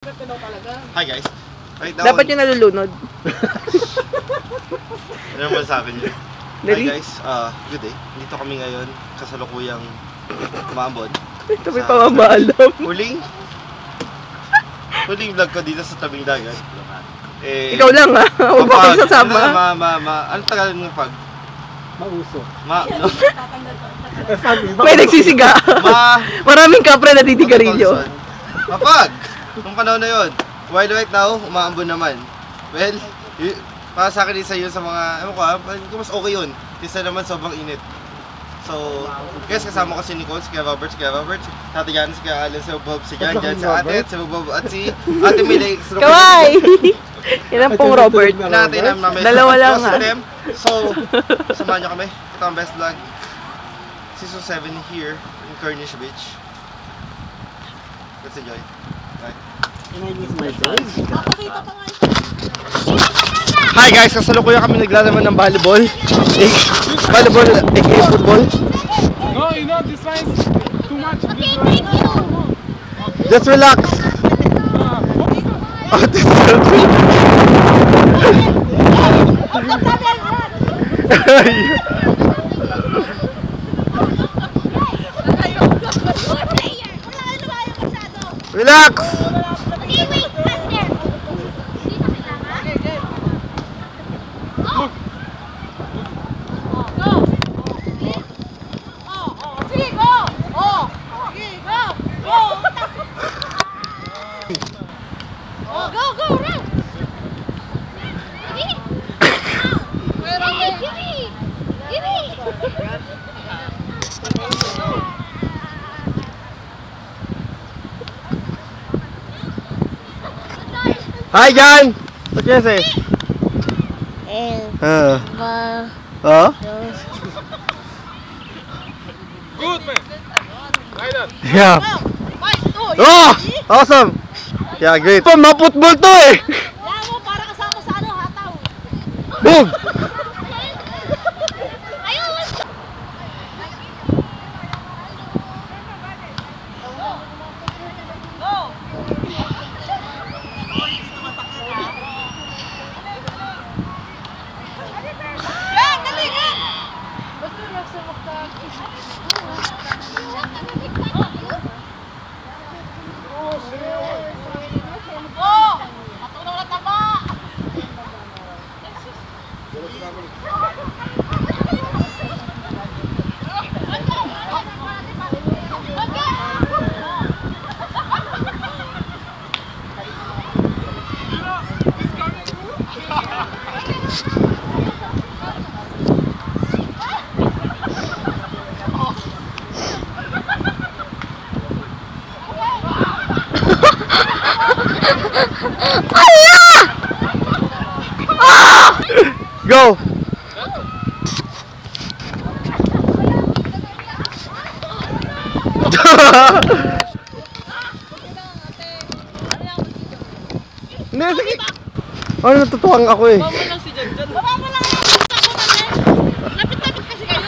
Hi guys. Right now, dapat yung nalulunod. ano naman sa akin yun? Hi guys, good day. Dito kami ngayon, kasalukuyang Maambon. Ito may pamamaalam. Huling vlog ko dito sa tabing dagat. Ikaw lang ha? Huwag pa kayo sasama. Ano tagal ng pag? Mauso. No? May nagsisiga. Maraming kapre na titigarilyo. Mapag! Nung panahon na yun. While right now, umaambon naman. Well, para sa akin isa yun sa mga, ewan ko mas okay yun. Kesa naman sobrang init. So, guys, kasama ko si Nicole, si Kuya Robert, Ate Jan, si Kuya Alan, si Bob, si Jan, si Ate, si Bob, at si Ate Milay. Kawai! Yan ang pong Robert. Natin ang dalawa lang ha. So, samahan nyo kami. Ito ang best vlog. Season 7 here in Cornish Beach. Let's enjoy. Bye. Hi guys, kasalukuyan kami naglalaman ng volleyball. Volleyball, aka football. No, you know this line is too much. Okay, thank you. Just relax. Oh, this is relax. Okay, wait, faster. Dito kailangan. Go. Go. Sige, go. Sige, go. Go, run. Give me. Hi Jan. What can you say? Oh? Good man. Right on. Yeah. Oh! Awesome. Yeah, great. Ma-football to eh. Yan mo, para kasama sa hataw. Boom! Go! Hindi, sige. Ano, natutuwang ako eh. Baba mo lang lapit-lapit kasi kayo.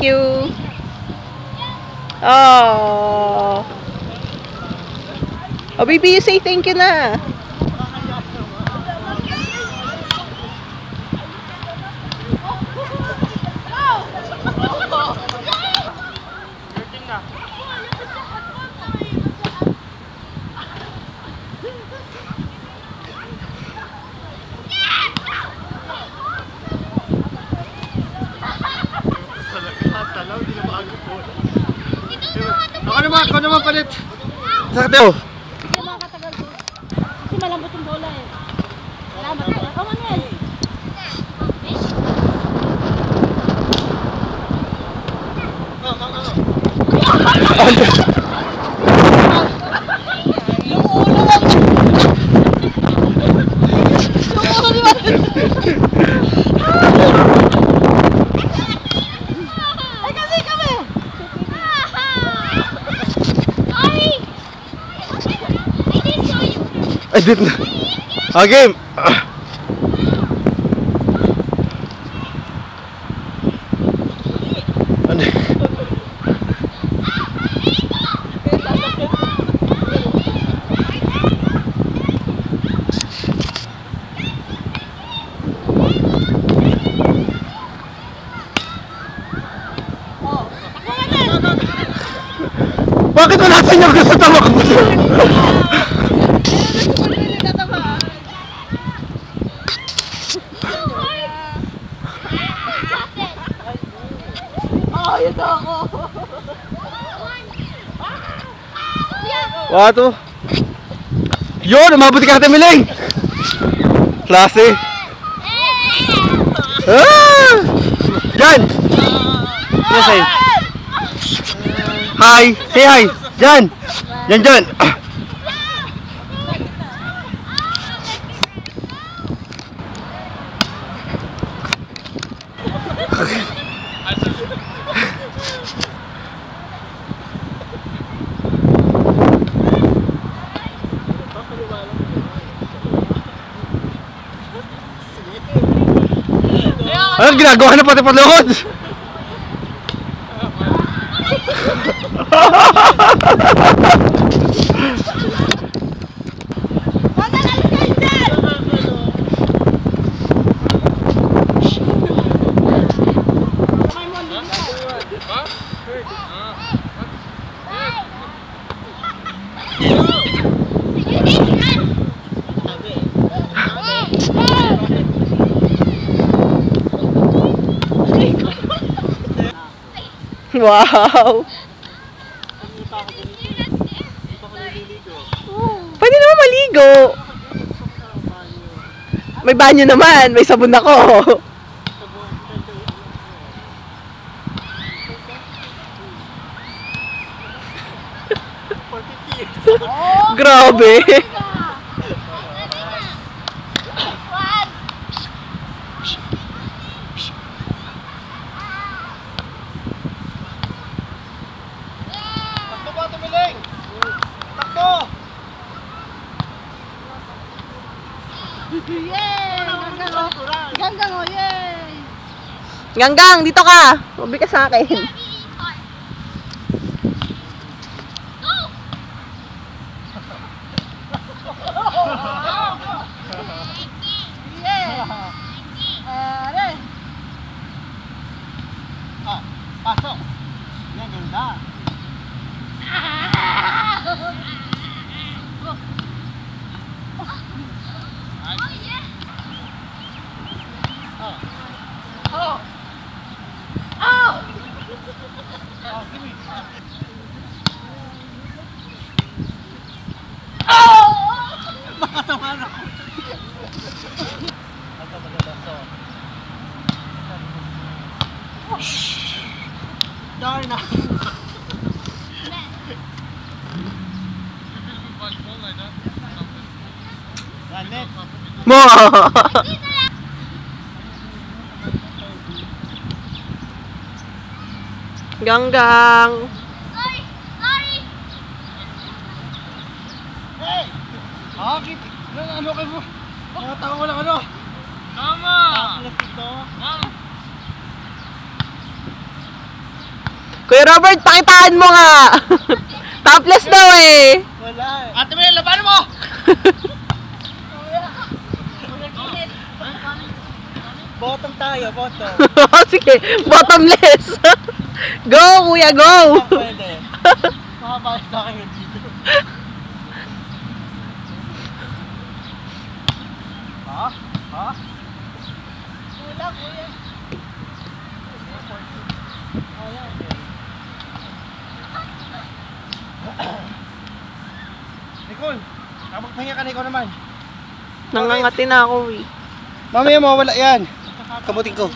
you. Oh. Oh, baby, you say thank you na. Ako naman palit. Sakit ako. Hindi mga katagal ko. Kasi malambot yung bola eh. Salamat. Oh, Manuel. Ay, kasi kami. Ay! I did na. Game. Ano? Bakit wala sa inyo gusto tamakbo? Wato. Yun, umabot ka natin miling. Klase. Ah! Jan. Yes, ay. Hi, say hi. Jan. Jan. Ano ginagawa na pati palukod? Wow. Pwede naman maligo. May banyo naman, may sabon ako. Grabe. Ganggang o, yay! Ganggang, dito ka. Mabi ka sa akin. Pasok. Yan, ganda. Darn na. Mo. Ganggang. Sorry! Sorry! Hey! Akit! Ano kayo mo? Mga tao ko lang ano? Tama! Plastic to? Ma'am! Kuya Robert, pakitaan mo nga. Topless daw eh. Wala eh. Ate Mel, labanan mo! Bottom tayo, bottom. Sige, bottomless. Go, kuya, go. Pwede. Makabalik na kayo dito. Ha? Ha? Kulang, kuya. Nicole, kapag pahinga ka na ikaw naman. Nangangati na ako eh. Mamaya mawala yan. Kamutin ko.